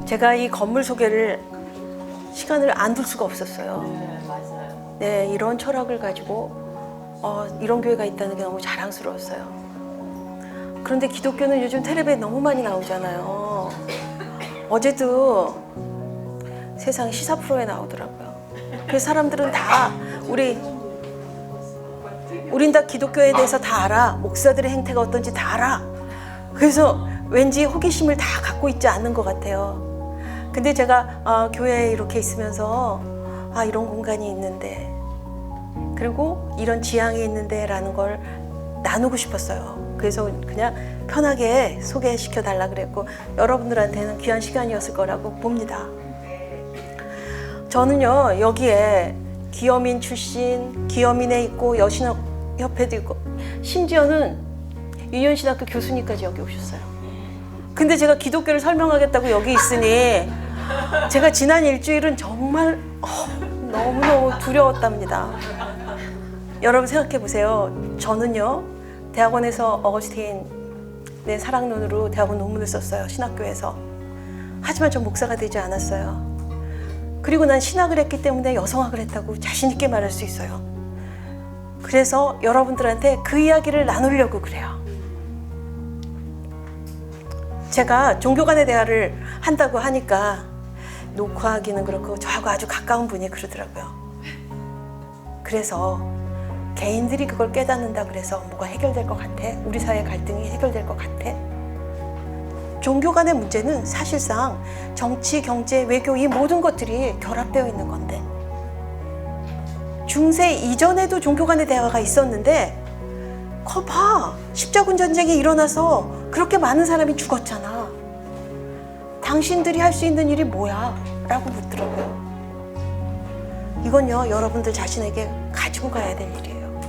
제가 이 건물 소개를 시간을 안 둘 수가 없었어요. 네, 맞아요. 네, 이런 철학을 가지고 이런 교회가 있다는 게 너무 자랑스러웠어요. 그런데 기독교는 요즘 텔레비에 너무 많이 나오잖아요. 어제도 세상 시사 프로에 나오더라고요. 그래서 사람들은 다 우린 다 기독교에 대해서 다 알아. 목사들의 행태가 어떤지 다 알아. 그래서 왠지 호기심을 다 갖고 있지 않는 것 같아요. 근데 제가 교회에 이렇게 있으면서 이런 공간이 있는데, 그리고 이런 지향이 있는데 라는 걸 나누고 싶었어요. 그래서 그냥 편하게 소개시켜 달라 그랬고, 여러분들한테는 귀한 시간이었을 거라고 봅니다. 저는요, 여기에 기여민 출신, 기여민에 있고 여신협회도 있고, 심지어는 유년신학교 교수님까지 여기 오셨어요. 근데 제가 기독교를 설명하겠다고 여기 있으니 제가 지난 일주일은 정말 너무너무 두려웠답니다. 여러분 생각해 보세요. 저는요, 대학원에서 어거스틴의 사랑론으로 대학원 논문을 썼어요. 신학교에서. 하지만 전 목사가 되지 않았어요. 그리고 난 신학을 했기 때문에 여성학을 했다고 자신 있게 말할 수 있어요. 그래서 여러분들한테 그 이야기를 나누려고 그래요. 제가 종교 간의 대화를 한다고 하니까 녹화하기는 그렇고 저하고 아주 가까운 분이 그러더라고요. 그래서 개인들이 그걸 깨닫는다 그래서 뭐가 해결될 것 같아? 우리 사회 갈등이 해결될 것 같아? 종교 간의 문제는 사실상 정치, 경제, 외교 이 모든 것들이 결합되어 있는 건데, 중세 이전에도 종교 간의 대화가 있었는데 거 봐, 십자군 전쟁이 일어나서 그렇게 많은 사람이 죽었잖아. 당신들이 할 수 있는 일이 뭐야? 라고 묻더라고요. 이건요, 여러분들 자신에게 가지고 가야 될 일이에요.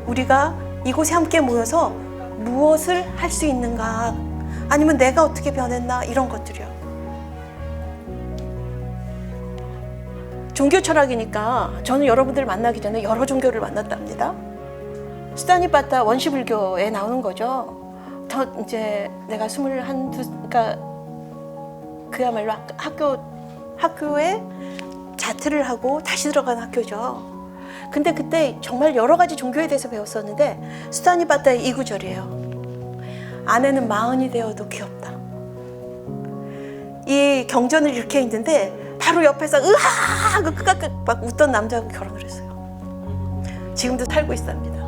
우리가 이곳에 함께 모여서 무엇을 할 수 있는가, 아니면 내가 어떻게 변했나, 이런 것들이요. 종교 철학이니까 저는 여러분들 만나기 전에 여러 종교를 만났답니다. 스타니파타 원시불교에 나오는 거죠. 이제 내가 그러니까 그야말로 학교에 자퇴를 하고 다시 들어간 학교죠. 근데 그때 정말 여러 가지 종교에 대해서 배웠었는데, 스타니파타의 이 구절이에요. 아내는 40이 되어도 귀엽다. 이 경전을 이렇게 있는데 바로 옆에서 으아! 막 웃던 남자하고 결혼을 했어요. 지금도 살고 있답니다.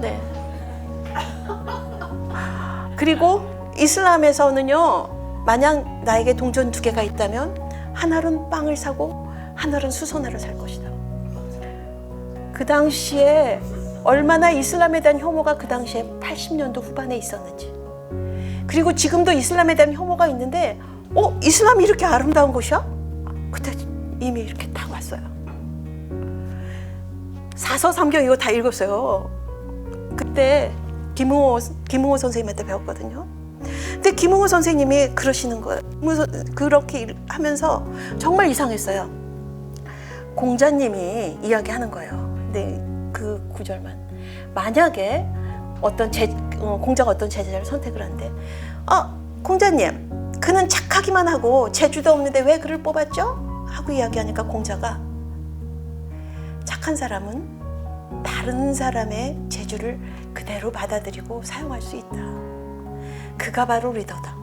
네. 그리고 이슬람에서는요, 만약 나에게 동전 2개가 있다면 하나는 빵을 사고 하나는 수선화를 살 것이다. 그 당시에 얼마나 이슬람에 대한 혐오가 그 당시에 80년도 후반에 있었는지, 그리고 지금도 이슬람에 대한 혐오가 있는데 이슬람이 이렇게 아름다운 곳이야? 그때 이미 이렇게 딱 왔어요. 사서삼경 이거 다 읽었어요. 그때 김웅호 선생님한테 배웠거든요. 근데 김웅호 선생님이 그러시는 거예요. 그렇게 하면서 정말 이상했어요. 공자님이 이야기하는 거예요. 근데 그 구절만, 만약에 공자가 어떤 제자를 선택을 한대. 공자님, 그는 착하기만 하고 재주도 없는데 왜 그를 뽑았죠? 하고 이야기하니까 공자가, 착한 사람은 다른 사람의 재주를 그대로 받아들이고 사용할 수 있다. 그가 바로 리더다.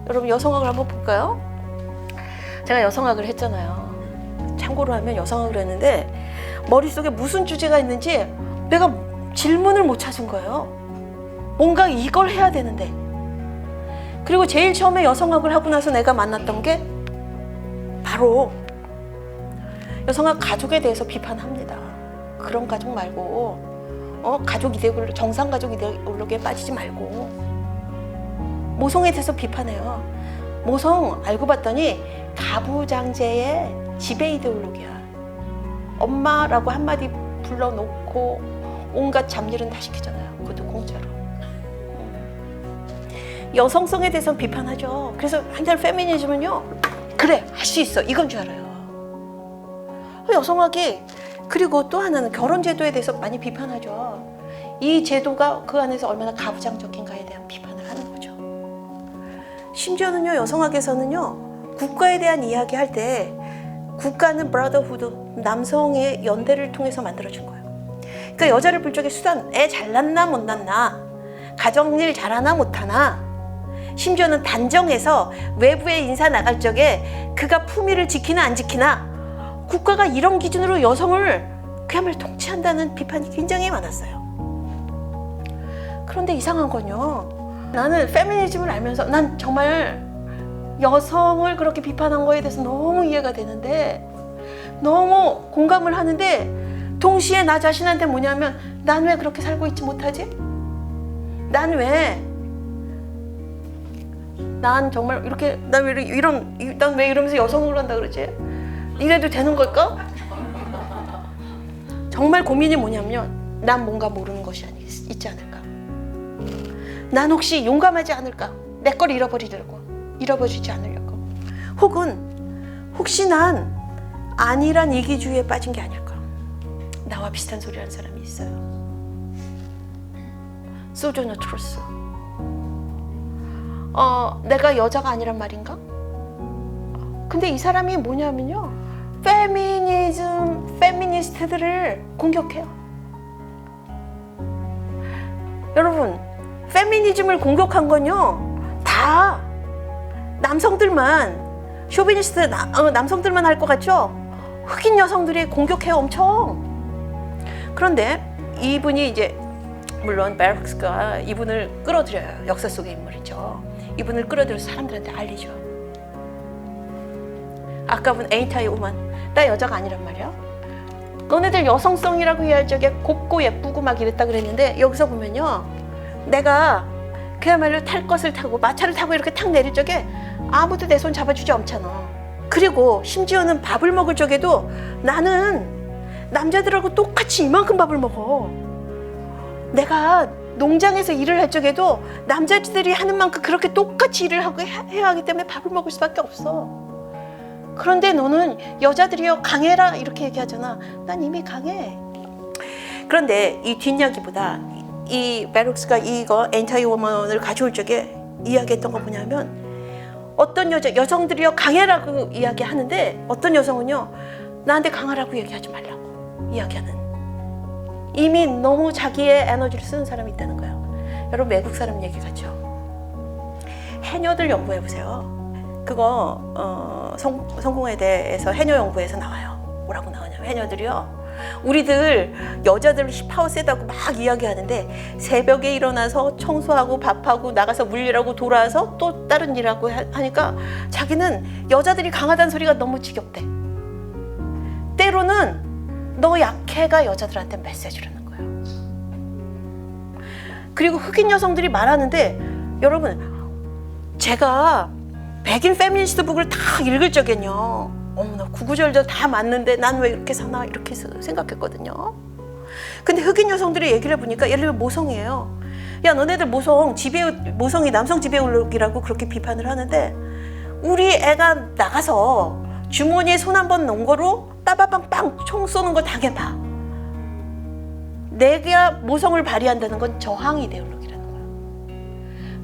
여러분, 여성학을 한번 볼까요? 제가 여성학을 했잖아요. 참고로 하면 여성학을 했는데 머릿속에 무슨 주제가 있는지 내가 질문을 못 찾은 거예요. 뭔가 이걸 해야 되는데. 그리고 제일 처음에 여성학을 하고 나서 내가 만났던 게 바로 여성학 가족에 대해서 비판합니다. 그런 가족 말고 가족 이데올로기, 정상 가족 이데올로기에 빠지지 말고 모성에 대해서 비판해요. 모성 알고 봤더니 가부장제의 지배 이데올로기야. 엄마라고 한마디 불러놓고 온갖 잡일은 다 시키잖아요. 그것도 공짜로. 여성성에 대해서 비판하죠. 그래서 한자로 페미니즘은요, 그래, 할 수 있어, 이건 줄 알아요. 여성학이, 그리고 또 하나는 결혼제도에 대해서 많이 비판하죠. 이 제도가 그 안에서 얼마나 가부장적인가에 대한 비판을 하는 거죠. 심지어는요, 여성학에서는요, 국가에 대한 이야기할 때 국가는 브라더후드, 남성의 연대를 통해서 만들어준 거예요. 그러니까 여자를 볼 적에 수단, 애 잘났나 못 낳나, 가정일 잘하나 못하나, 심지어는 단정해서 외부에 인사 나갈 적에 그가 품위를 지키나 안 지키나, 국가가 이런 기준으로 여성을 그야말로 통치한다는 비판이 굉장히 많았어요. 그런데 이상한 건요, 나는 페미니즘을 알면서 난 정말 여성을 그렇게 비판한 거에 대해서 너무 이해가 되는데, 너무 공감을 하는데, 동시에 나 자신한테 뭐냐면, 난 왜 그렇게 살고 있지 못하지? 난 정말 이렇게, 난 왜 이러면서 여성을 한다 그러지? 이래도 되는 걸까? 정말 고민이 뭐냐면, 난 뭔가 모르는 것이 있지 않을까? 난 혹시 용감하지 않을까? 내 걸 잃어버리지 않으려고. 혹시 난 아니란 이기주의에 빠진 게 아닐까? 나와 비슷한 소리 하는 사람이 있어요. 소조너 트루스. 내가 여자가 아니란 말인가? 근데 이 사람이 뭐냐면요, 페미니스트들을 공격해요. 여러분, 페미니즘을 공격한 건요, 다 남성들만, 쇼비니스트 남성들만 할 것 같죠? 흑인 여성들이 공격해요, 엄청. 그런데 이분이 이제, 물론 베르크스가 이분을 끌어들여요. 역사 속의 인물이죠. 이분을 끌어들여서 사람들한테 알리죠. 아까 본 Ain't I a woman, 나 여자가 아니란 말이야. 너네들 여성성이라고 이해할 적에 곱고 예쁘고 막 이랬다 그랬는데, 여기서 보면요, 내가 그야말로 탈 것을 타고 마차를 타고 이렇게 탁 내릴 적에 아무도 내 손 잡아주지 않잖아. 그리고 심지어는 밥을 먹을 적에도 나는 남자들하고 똑같이 이만큼 밥을 먹어. 내가 농장에서 일을 할 적에도 남자들이 하는 만큼 그렇게 똑같이 일을 해야 하기 때문에 밥을 먹을 수밖에 없어. 그런데 너는 여자들이요, 강해라 이렇게 얘기하잖아. 난 이미 강해. 그런데 이 뒷이야기보다 이 베룩스가 이거 엔타이 워먼을 가져올 적에 이야기했던 거 뭐냐면, 어떤 여성들이요, 강해라고 이야기하는데, 어떤 여성은요, 나한테 강하라고 얘기하지 말라고 이야기하는, 이미 너무 자기의 에너지를 쓰는 사람이 있다는 거예요. 여러분, 외국 사람 얘기 같죠? 해녀들 연구해보세요. 그거 성공에 대해서 해녀 연구에서 나와요. 뭐라고 나오냐면, 해녀들이요, 우리들 여자들 힙하고 세다고 막 이야기하는데, 새벽에 일어나서 청소하고 밥하고 나가서 물일하고 돌아와서 또 다른 일하고 하니까 자기는 여자들이 강하다는 소리가 너무 지겹대. 때로는 너 약해가 여자들한테 메시지를 하는 거예요. 그리고 흑인 여성들이 말하는데, 여러분, 제가 백인 페미니스트 북을 다 읽을 적엔요, 어머나, 구구절절 다 맞는데 난 왜 이렇게 사나, 이렇게 생각했거든요. 근데 흑인 여성들의 얘기를 해보니까, 예를 들면 모성이에요. 야, 너네들 모성이 남성 지배의욕이라고 그렇게 비판을 하는데, 우리 애가 나가서 주머니에 손 한 번 넣은 거로 따바빵빵 총 쏘는 거 당해봐. 내가 모성을 발휘한다는 건 저항 이데올로기라는 거야.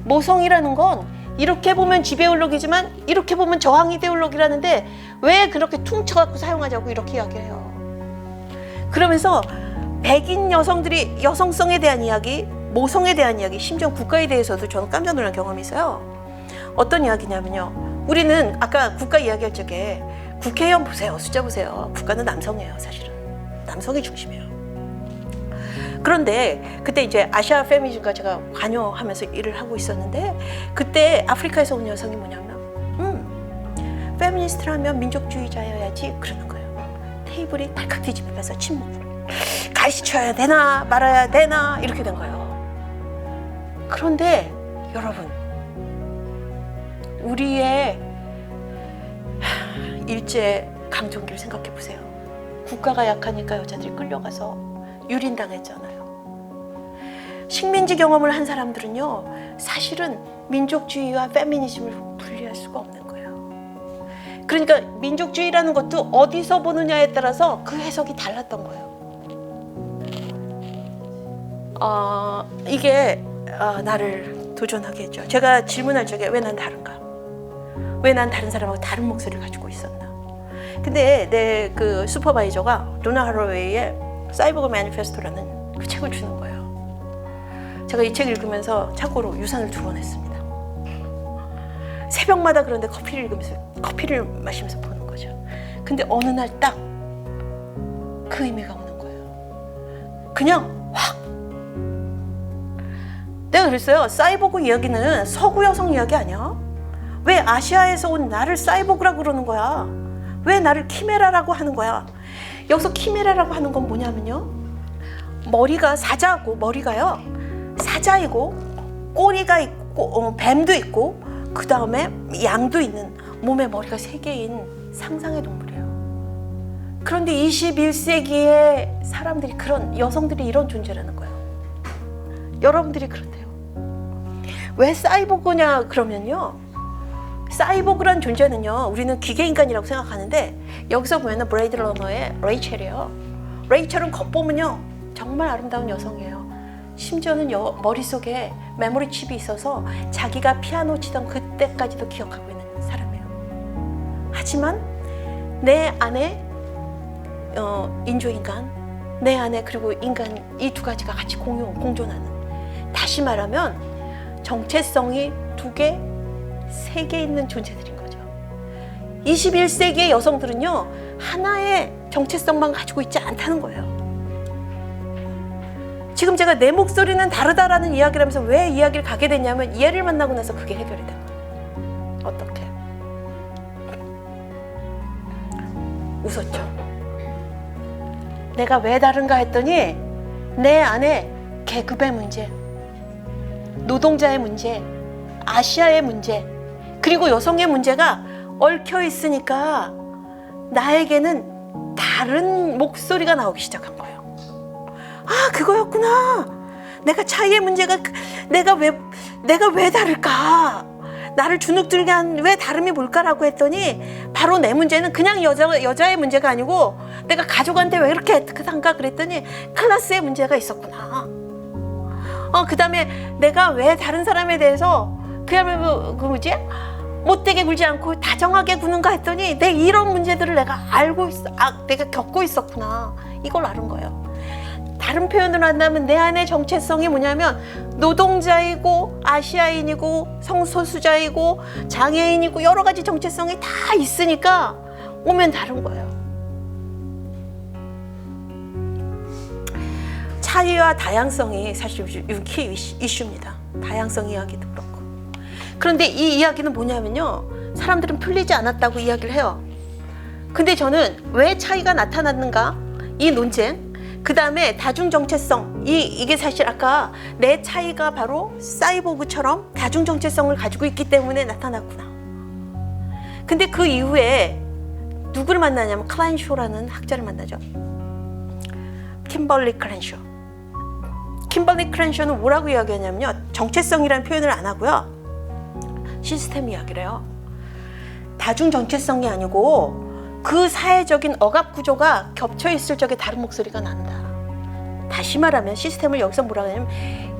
모성이라는 건 이렇게 보면 지배의욕이지만 이렇게 보면 저항 이데올로기라는데, 왜 그렇게 퉁쳐갖고 사용하자고 이렇게 이야기해요. 그러면서 백인 여성들이 여성성에 대한 이야기, 모성에 대한 이야기, 심지어 국가에 대해서도 저는 깜짝 놀란 경험이 있어요. 어떤 이야기냐면요, 우리는 아까 국가 이야기할 적에 국회의원 보세요, 숫자 보세요. 국가는 남성이에요. 사실은 남성이 중심이에요. 그런데 그때 이제 아시아 페미니즘과 제가 관여하면서 일을 하고 있었는데, 그때 아프리카에서 온 여성이 뭐냐면, 페미니스트라면 민족주의자여야지 그러는 거예요. 테이블이 달칵 뒤집히면서 침묵을, 가르쳐야 되나 말아야 되나 이렇게 된 거예요. 그런데 여러분, 우리의 일제 강점기를 생각해 보세요. 국가가 약하니까 여자들이 끌려가서 유린당했잖아요. 식민지 경험을 한 사람들은요, 사실은 민족주의와 페미니즘을 분리할 수가 없는 거예요. 그러니까 민족주의라는 것도 어디서 보느냐에 따라서 그 해석이 달랐던 거예요. 이게 나를 도전하게 했죠. 제가 질문할 적에 왜 난 다른가? 왜 난 다른 사람하고 다른 목소리를 가지고 있었나? 근데 내 그 슈퍼바이저가 도나 하로웨이의 사이보그 매니페스토라는 그 책을 주는 거예요. 제가 이 책 읽으면서 참고로 유산을 2번 했습니다. 새벽마다 그런데 커피를 마시면서 보는 거죠. 근데 어느 날 딱 그 의미가 오는 거예요. 그냥 확. 내가 그랬어요. 사이보그 이야기는 서구 여성 이야기 아니야? 왜 아시아에서 온 나를 사이보그라고 그러는 거야? 왜 나를 키메라라고 하는 거야? 여기서 키메라라고 하는 건 뭐냐면요, 머리가 사자고, 머리가요 사자이고 꼬리가 있고 뱀도 있고 그 다음에 양도 있는 몸에 머리가 3개인 상상의 동물이에요. 그런데 21세기의 사람들이, 그런 여성들이 이런 존재라는 거예요. 여러분들이 그렇대요. 왜 사이보그냐 그러면요, 사이보그란 존재는요, 우리는 기계인간이라고 생각하는데 여기서 보면 브레이드 러너의 레이첼이에요. 레이첼은 겉보면요 정말 아름다운 여성이에요. 심지어는 머릿속에 메모리 칩이 있어서 자기가 피아노 치던 그때까지도 기억하고 있는 사람이에요. 하지만 내 안에 인조인간, 내 안에 그리고 인간, 이 2가지가 같이 공존하는, 다시 말하면 정체성이 2개, 3개 있는 존재들인 거죠. 21세기의 여성들은요 하나의 정체성만 가지고 있지 않다는 거예요. 지금 제가 내 목소리는 다르다라는 이야기를 하면서 왜 이야기를 가게 됐냐면, 얘를 만나고 나서 그게 해결이 된 거예요. 어떻게? 웃었죠. 내가 왜 다른가 했더니 내 안에 계급의 문제, 노동자의 문제, 아시아의 문제, 그리고 여성의 문제가 얽혀 있으니까 나에게는 다른 목소리가 나오기 시작한 거예요. 아, 그거였구나. 내가 차이의 문제가, 내가 왜 다를까? 나를 주눅들게 한 왜 다름이 뭘까라고 했더니 바로 내 문제는 그냥 여자의 문제가 아니고, 내가 가족한테 왜 이렇게 한가 그랬더니 클래스의 문제가 있었구나. 그 다음에 내가 왜 다른 사람에 대해서 그야말로 못되게 굴지 않고 다정하게 구는가 했더니 내 이런 문제들을 내가 알고 있어. 내가 겪고 있었구나. 이걸 아는 거예요. 다른 표현으로 한다면 내 안의 정체성이 뭐냐면 노동자이고 아시아인이고 성소수자이고 장애인이고 여러 가지 정체성이 다 있으니까 오면 다른 거예요. 차이와 다양성이 사실 키 이슈입니다. 다양성 이야기도 그렇고. 그런데 이 이야기는 뭐냐면요, 사람들은 풀리지 않았다고 이야기를 해요. 근데 저는 왜 차이가 나타났는가, 이 논쟁, 그 다음에 다중정체성, 이게 사실 아까 내 차이가 바로 사이보그처럼 다중정체성을 가지고 있기 때문에 나타났구나. 근데 그 이후에 누구를 만나냐면 클랜쇼라는 학자를 만나죠. 킴벌리 클랜쇼. 킴벌리 클랜쇼는 뭐라고 이야기하냐면요, 정체성이라는 표현을 안 하고요, 시스템 이야기를 해요. 다중정체성이 아니고 그 사회적인 억압 구조가 겹쳐 있을 적에 다른 목소리가 난다. 다시 말하면 시스템을 여기서 뭐라고 하냐면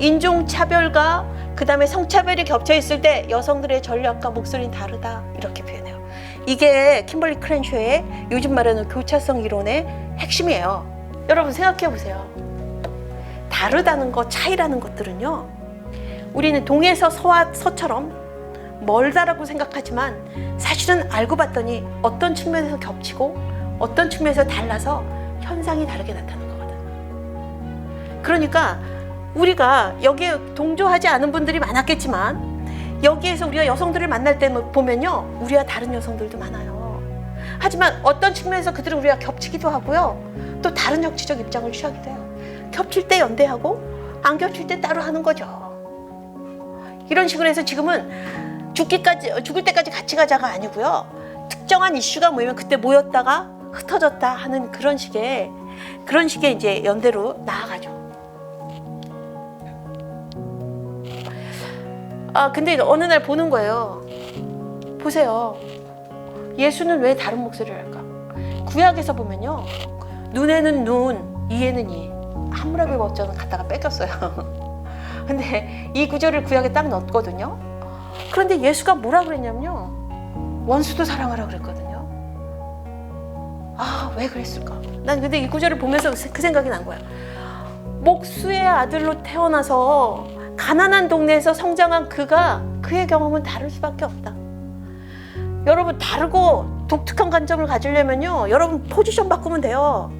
인종차별과 그 다음에 성차별이 겹쳐 있을 때 여성들의 전략과 목소리는 다르다, 이렇게 표현해요. 이게 킴벌리 클랜쇼의 요즘 말하는 교차성 이론의 핵심이에요. 여러분 생각해 보세요. 다르다는 것, 차이라는 것들은요, 우리는 동에서 서와 서처럼 멀다라고 생각하지만 사실은 알고 봤더니 어떤 측면에서 겹치고 어떤 측면에서 달라서 현상이 다르게 나타나는 거거든. 그러니까 우리가 여기에 동조하지 않은 분들이 많았겠지만 여기에서 우리가 여성들을 만날 때 보면요, 우리와 다른 여성들도 많아요. 하지만 어떤 측면에서 그들은 우리가 겹치기도 하고요, 또 다른 정치적 입장을 취하기도 해요. 겹칠 때 연대하고 안 겹칠 때 따로 하는 거죠. 이런 식으로 해서 지금은 죽을 때까지 같이 가자가 아니고요, 특정한 이슈가 모이면 그때 모였다가 흩어졌다 하는 그런 식의 이제 연대로 나아가죠. 근데 어느 날 보는 거예요. 보세요. 예수는 왜 다른 목소리를 할까? 구약에서 보면요, 눈에는 눈, 이에는 이. 하무라비 버전은 갖다가 뺏겼어요. 근데 이 구절을 구약에 딱 넣었거든요. 그런데 예수가 뭐라 그랬냐면요, 원수도 사랑하라 그랬거든요. 아, 왜 그랬을까? 난 근데 이 구절을 보면서 그 생각이 난 거야. 목수의 아들로 태어나서 가난한 동네에서 성장한 그의 경험은 다를 수밖에 없다. 여러분, 다르고 독특한 관점을 가지려면요, 여러분 포지션 바꾸면 돼요.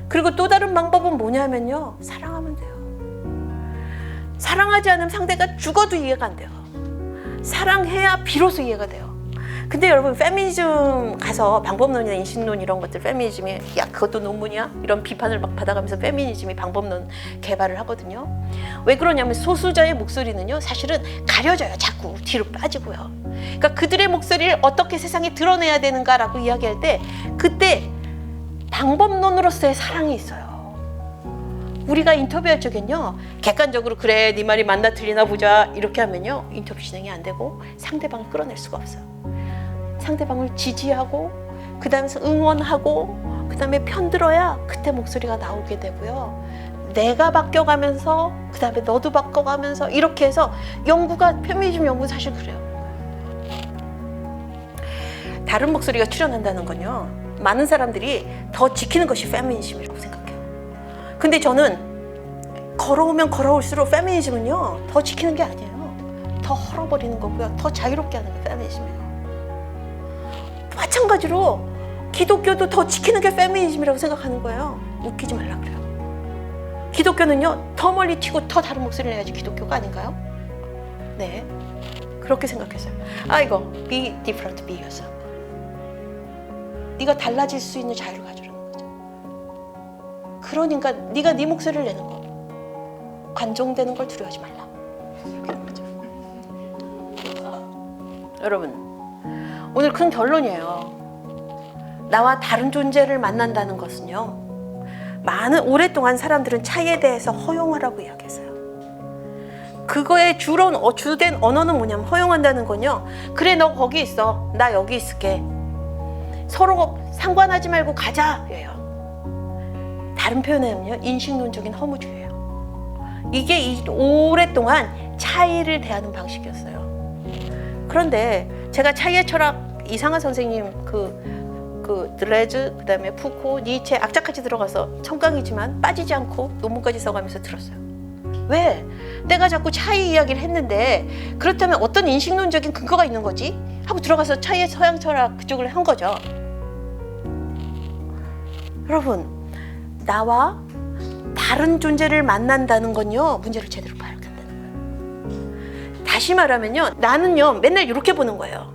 그리고 또 다른 방법은 뭐냐면요, 사랑하면 돼요. 사랑하지 않으면 상대가 죽어도 이해가 안 돼요. 사랑해야 비로소 이해가 돼요. 근데 여러분, 페미니즘 가서 방법론이나 인식론 이런 것들, 페미니즘이 야 그것도 논문이야? 이런 비판을 막 받아가면서 페미니즘이 방법론 개발을 하거든요. 왜 그러냐면 소수자의 목소리는요, 사실은 가려져요. 자꾸 뒤로 빠지고요. 그러니까 그들의 목소리를 어떻게 세상에 드러내야 되는가라고 이야기할 때, 그때 방법론으로서의 사랑이 있어요. 우리가 인터뷰할 적엔요, 객관적으로 그래 네 말이 맞나 틀리나 보자 이렇게 하면요, 인터뷰 진행이 안 되고 상대방을 끌어낼 수가 없어요. 상대방을 지지하고 그 다음에 응원하고 그 다음에 편들어야 그때 목소리가 나오게 되고요. 내가 바뀌어가면서 그 다음에 너도 바꿔가면서 이렇게 해서 연구가, 페미니즘 연구 사실 그래요. 다른 목소리가 출현한다는 건요, 많은 사람들이 더 지키는 것이 페미니즘이라고 생각해요. 근데 저는 걸어오면 걸어올수록 페미니즘은요, 더 지키는 게 아니에요. 더 헐어버리는 거고요. 더 자유롭게 하는 게 페미니즘이에요. 마찬가지로 기독교도 더 지키는 게 페미니즘이라고 생각하는 거예요. 웃기지 말라 그래요. 기독교는요, 더 멀리 튀고 더 다른 목소리를 내야지 기독교가 아닌가요? 네, 그렇게 생각했어요. 아, 이거 be different, be yourself. 네가 달라질 수 있는 자유를 가지라는 거죠. 그러니까 네가 네 목소리를 내는 거, 관종되는 걸 두려워하지 말라, 이렇게 하는 거죠. 여러분, 오늘 큰 결론이에요. 나와 다른 존재를 만난다는 것은요, 오랫동안 사람들은 차이에 대해서 허용하라고 이야기했어요. 그거의 주된 언어는 뭐냐면, 허용한다는 건요, 그래 너 거기 있어, 나 여기 있을게, 서로 상관하지 말고 가자예요. 다른 표현은요, 인식론적인 허무주의예요. 이게 오랫동안 차이를 대하는 방식이었어요. 그런데 제가 차이의 철학, 이상한 선생님 그 드레즈, 그 다음에 푸코, 니체, 악자까지 들어가서 청강이지만 빠지지 않고 논문까지 써가면서 들었어요. 왜? 내가 자꾸 차이 이야기를 했는데 그렇다면 어떤 인식론적인 근거가 있는 거지? 하고 들어가서 차이의 서양 철학 그쪽을 한 거죠. 여러분, 나와 다른 존재를 만난다는 건요, 문제를 제대로 파악한다는 거예요. 다시 말하면요, 나는요 맨날 이렇게 보는 거예요.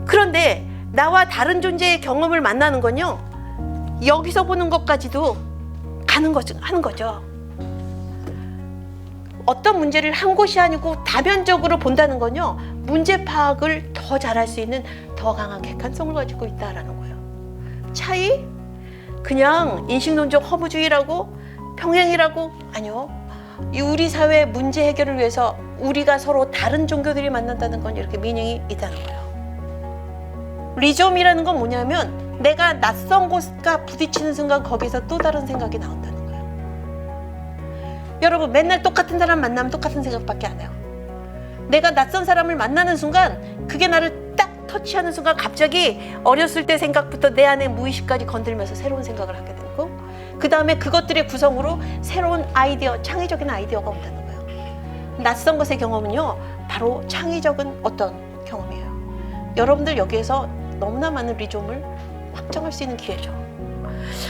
그런데 나와 다른 존재의 경험을 만나는 건요, 여기서 보는 것까지도 하는 거죠. 어떤 문제를 한 곳이 아니고 다면적으로 본다는 건요, 문제 파악을 더 잘할 수 있는 더 강한 객관성을 가지고 있다라는 거예요. 차이? 그냥 인식론적 허무주의라고, 평행이라고? 아니요. 이 우리 사회의 문제 해결을 위해서 우리가 서로 다른 종교들이 만난다는 건 이렇게 미닝이 있다는 거예요. 리좀이라는 건 뭐냐면, 내가 낯선 곳과 부딪히는 순간 거기서 또 다른 생각이 나온다는 거예요. 여러분, 맨날 똑같은 사람 만나면 똑같은 생각밖에 안 해요. 내가 낯선 사람을 만나는 순간 그게 나를 딱 터치하는 순간 갑자기 어렸을 때 생각부터 내 안의 무의식까지 건들면서 새로운 생각을 하게 되고, 그 다음에 그것들의 구성으로 새로운 아이디어, 창의적인 아이디어가 온다는 거예요. 낯선 것의 경험은요, 바로 창의적인 어떤 경험이에요. 여러분들 여기에서 너무나 많은 리좀을 확정할 수 있는 기회죠.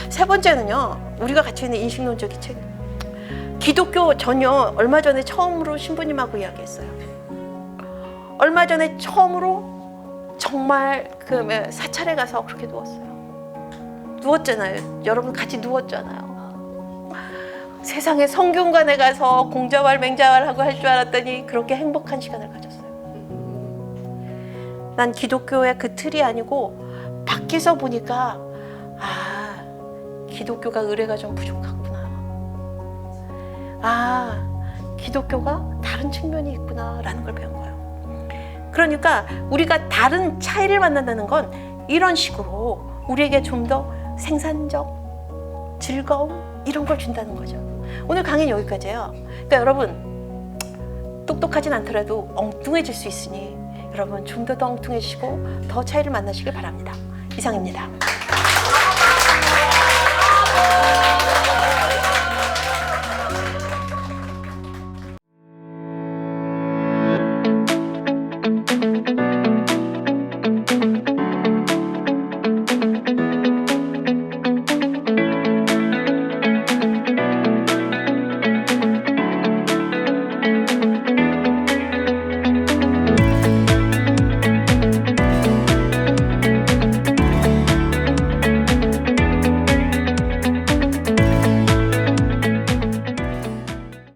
세 번째는요, 우리가 갖추고 있는 인식론적인 책. 기독교 전혀 얼마 전에 처음으로 신부님하고 이야기했어요. 얼마 전에 처음으로 정말 사찰에 가서 그렇게 누웠잖아요. 여러분 같이 누웠잖아요. 세상에 성균관에 가서 공자왈 맹자왈 할 줄 알았더니 그렇게 행복한 시간을 가졌어요. 난 기독교의 그 틀이 아니고 밖에서 보니까, 아, 기독교가 의례가 좀 부족하구나. 아, 기독교가 다른 측면이 있구나 라는 걸 배운 거예요. 그러니까 우리가 다른 차이를 만난다는 건 이런 식으로 우리에게 좀 더 생산적 즐거움 이런 걸 준다는 거죠. 오늘 강의는 여기까지예요. 그러니까 여러분, 똑똑하진 않더라도 엉뚱해질 수 있으니 여러분 좀 더 엉뚱해지시고 더 차이를 만나시길 바랍니다. 이상입니다.